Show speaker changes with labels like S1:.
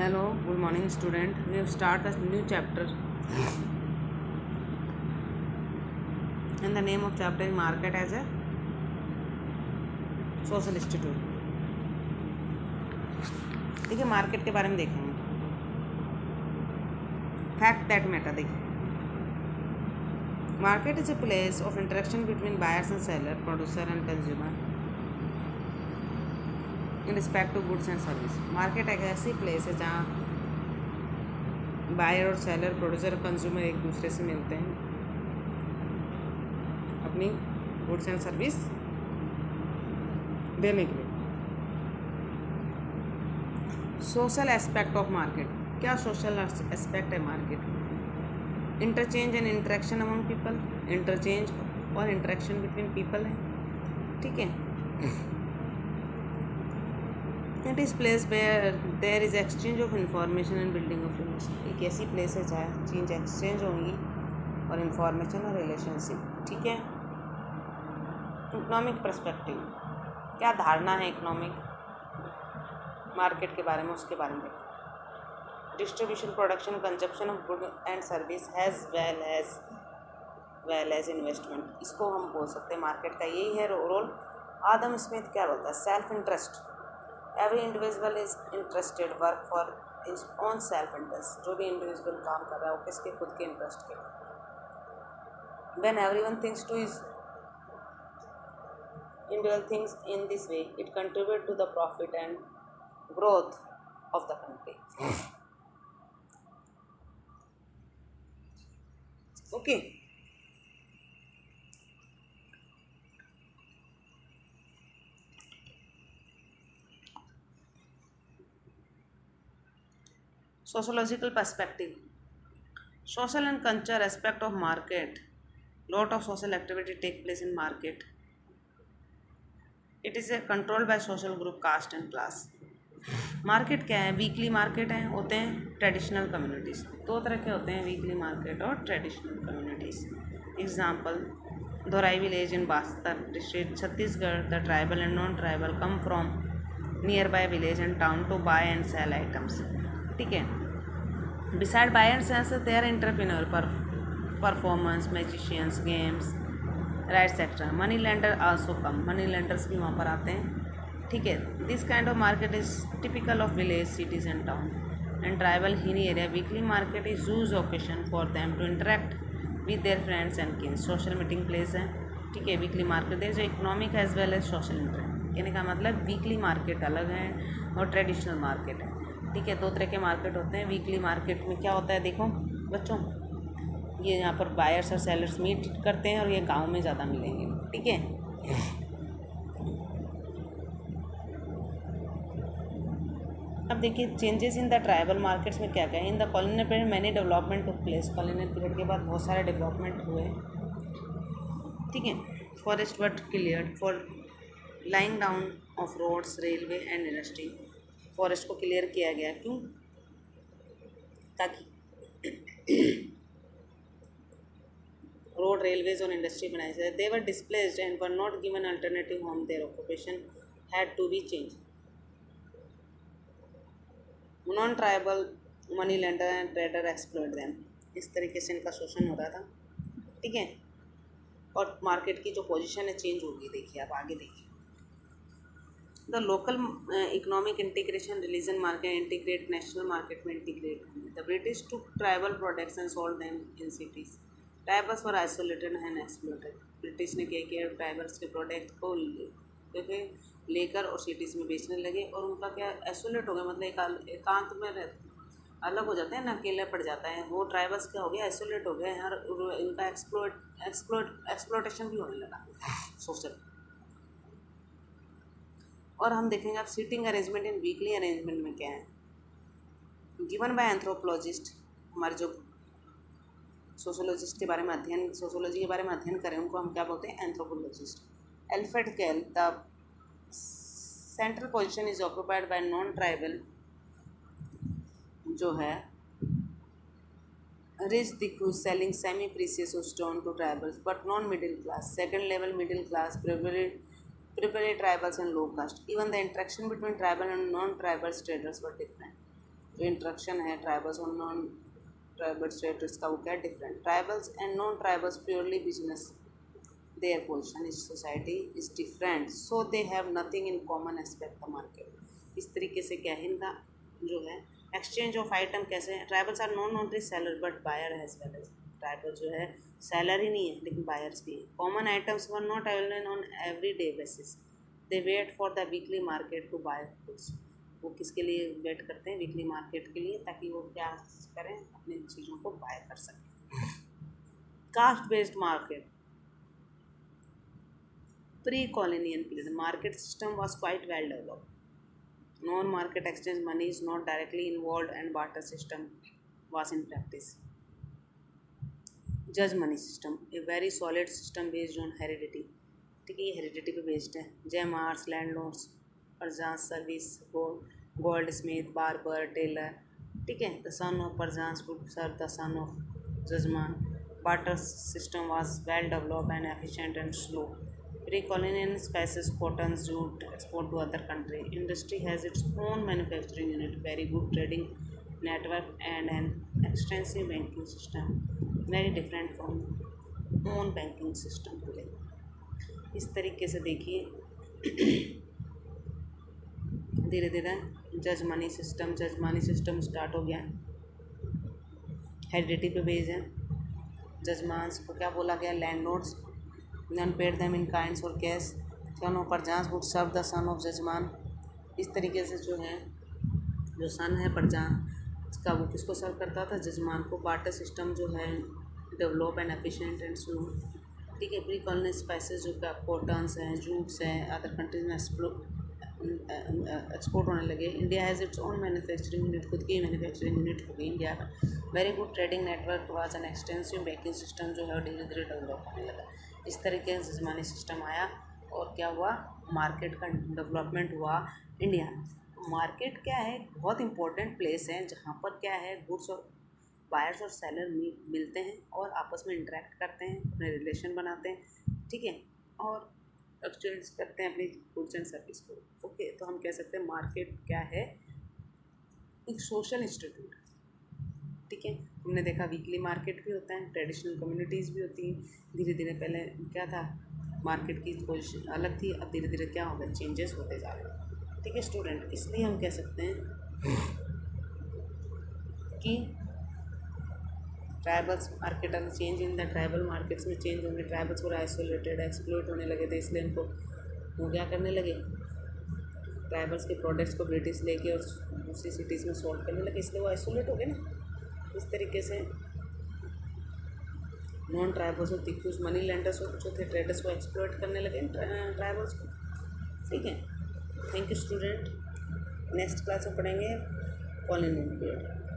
S1: Hello, good morning student. We have started a new chapter and the name of chapter is Market as a Social Institute. देखिए market के बारे में देखेंगे. Fact that matter. देखिए market is a place of interaction between buyers and seller, producer and consumer in respect to goods and service. Market एक ऐसी place है जहाँ बायर और सेलर, प्रोड्यूसर और कंज्यूमर एक दूसरे से मिलते हैं अपनी गुड्स एंड सर्विस देने के लिए. Social aspect of market. क्या सोशल एस्पेक्ट है market? Interchange and interaction among people. Interchange और इंटरेक्शन बिटवीन पीपल है. ठीक है. It is place where there is exchange of information and building of relation. एक ऐसी प्लेस है जहाँ चीज़ एक्सचेंज होंगी और इंफॉर्मेशन और रिलेशनशिप. ठीक है. Economic perspective. क्या धारणा है इकोनॉमिक मार्केट के बारे में, उसके बारे में देखें. Distribution, production, consumption of good and service has well as investment. इसको हम बोल सकते हैं मार्केट का यही है रोल. आदम स्मिथ क्या बोलता है? Self interest. Every individual is interested work for his own self interest. जो भी इंडिविजुअल काम कर रहा है वो किसके? खुद के इंटरेस्ट के. When everyone thinks to his individual things in this way, it contribute to the profit and growth of the country. Okay. Sociological perspective. Social and cultural aspect of market. Lot of social activity take place in market. It is a control by social group, caste and class. Market क्या है? Weekly market है, होते हैं traditional communities. दो तरह के होते हैं, वीकली मार्केट और traditional communities. Example, Dhorai village in Bastar district, Chhattisgarh. The tribal and non tribal come from nearby village and town to buy and sell items. ठीक है. Beside buy and sell there entrepreneur performance, magicians, games, right sector. Money lender also come. Money lenders भी वहाँ पर आते हैं. ठीक है. This kind of market is typical of village, cities and town and tribal hilly area. Weekly market is use occasion for them to interact with their friends and kins. Social meeting place है. ठीक है. Weekly market is economic as well as social interact. कहने का मतलब weekly market अलग है और traditional market है. ठीक है. दो तरह के मार्केट होते हैं. वीकली मार्केट में क्या होता है? देखो बच्चों, ये यहाँ पर बायर्स और सेलर्स मीट करते हैं और ये गांव में ज़्यादा मिलेंगे. ठीक है. अब देखिए changes in the tribal markets में क्या क्या है. In the colonial period many development took place. Colonial period के बाद बहुत सारे डेवलपमेंट हुए. ठीक है. Forest were cleared for laying down of roads, railway and industry. Forest को क्लियर किया गया. क्यों? ताकि रोड, रेलवेज और इंडस्ट्री बनाई जाए. They were displaced and were not given alternative home. Their occupation had to be change. Non tribal money lender and trader exploit them. इस तरीके से इनका शोषण हो रहा था. ठीक है. और मार्केट की जो पोजीशन है चेंज होगी. देखिए आप आगे देखिए. The local economic integration, religion market integrate, national market में इंटीग्रेट. The British took tribal products and sold them in cities. Tribals were isolated and exploited. British ने क्या किया? ट्राइबल्स के प्रोडक्ट को लेकर और सिटीज़ में बेचने लगे और उनका क्या आइसोलेट हो गया, मतलब एकांत में अलग हो जाते हैं ना, अकेले पड़ जाता है. वो ट्राइबल्स क्या हो गया? आइसोलेट हो गए और इनका एक्सप्लोटेशन भी होने लगा सोशल. और हम देखेंगे अब seating arrangement in weekly arrangement में क्या है. Given by anthropologist. हमारे जो सोशोलॉजिस्ट के बारे में अध्ययन, सोशोलॉजी के बारे में अध्ययन करें उनको हम क्या बोलते हैं? Anthropologist. Alfred Gell. The central position is occupied by non tribal जो है rich diku selling semi precious stone to tribals but non middle class. Second level middle class, prepared tribals and low caste. Even the interaction between tribal and non tribals traders were different. जो interaction है tribals और non tribal status का, वो क्या different. Tribals and non tribals purely business, their position in society is different, so they have nothing in common aspect the market। इस तरीके से क्या है इनका जो है एक्सचेंज ऑफ आइटम कैसे है। Tribals are not only seller but buyer as well as, tribal जो है सेलर ही नहीं है लेकिन बायर्स भी है। Common items were not available on every day basis, they wait for the weekly market to buy goods. वो किसके लिए वेट करते हैं, वीकली मार्केट के लिए, ताकि वो क्या करें, अपनी चीज़ों को बाय कर सकें। Caste based market, pre-colonial period, the market system was quite well developed. Non-market exchange money is not directly involved and barter system was in practice. Judge money system, a very solid system based on heredity। ठीक है, ये heredity पे based है। जेमार्स, landlords, परजांस service, gold smith, barber, tailor, ठीक है। The son of परजांस could serve the son of जजमान। Barter system was well developed and efficient and slow. Pre-colonial spices, cotton, jute export to other country. Industry has its own manufacturing unit, very good trading network and an extensive banking system, very different from own banking system today। इस तरीके से देखिए धीरे धीरे जज money system start हो गया। Heredity पे बेस्ड है। जजमान्स को क्या बोला गया, landlords, none paid them in kinds और कैश। सन ऑफ परजांस would serve the son of जजमान। इस तरीके से जो है जो सन है परजान का, वो किसको सर्व करता था, जजमान को। बार्टर सिस्टम जो है develop and efficient and slow, ठीक है। प्री कॉलोनियल स्पाइसेस जो क्या कॉटन्स हैं, जूट्स हैं, अदर कंट्रीज में एक्सपोर्ट होने लगे। India has its own manufacturing unit, खुद की मैन्युफैक्चरिंग यूनिट हो गई इंडिया का। Very good trading network was an extensive banking system जो है धीरे धीरे डेवलप होने लगा। इस तरीके से जजमानी सिस्टम आया और क्या हुआ, मार्केट का डेवलपमेंट हुआ इंडिया। मार्केट क्या है, बहुत इंपॉर्टेंट प्लेस है जहाँ पर क्या है गुड्स और बायर्स और सेलर मिलते हैं और आपस में इंटरेक्ट करते हैं, अपने रिलेशन बनाते हैं, ठीक है, और एक्सचेंज करते हैं अपनी गुड्स एंड सर्विस को। ओके, तो हम कह सकते हैं मार्केट क्या है, एक सोशल इंस्टीट्यूट, ठीक है। हमने देखा वीकली मार्केट भी होता है, ट्रेडिशनल कम्युनिटीज़ भी होती हैं। धीरे धीरे पहले क्या था, मार्केट की पोजीशन अलग थी, अब धीरे धीरे क्या हो गया, चेंजेस होते जा रहे हैं, ठीक है स्टूडेंट। इसलिए हम कह सकते हैं कि ट्राइबल्स मार्केट अगर change in the tribal markets में चेंज होंगे। ट्राइबल्स और आइसोलेटेड एक्सप्लोइट होने लगे थे, इसलिए उनको वो क्या करने लगे, ट्राइबल्स के प्रोडक्ट्स को ब्रिटिश लेके और दूसरी सिटीज़ में सोल्व करने लगे, इसलिए वो आइसोलेट हो गए ना। इस तरीके से नॉन ट्राइबल्स और कुछ मनी लेंडर्स और जो थे ट्रेडर्स को एक्सप्लोइट करने लगे ट्राइबल्स को, ठीक है। Thank you student. Next class में पढ़ेंगे कॉलोनियल पीरियड।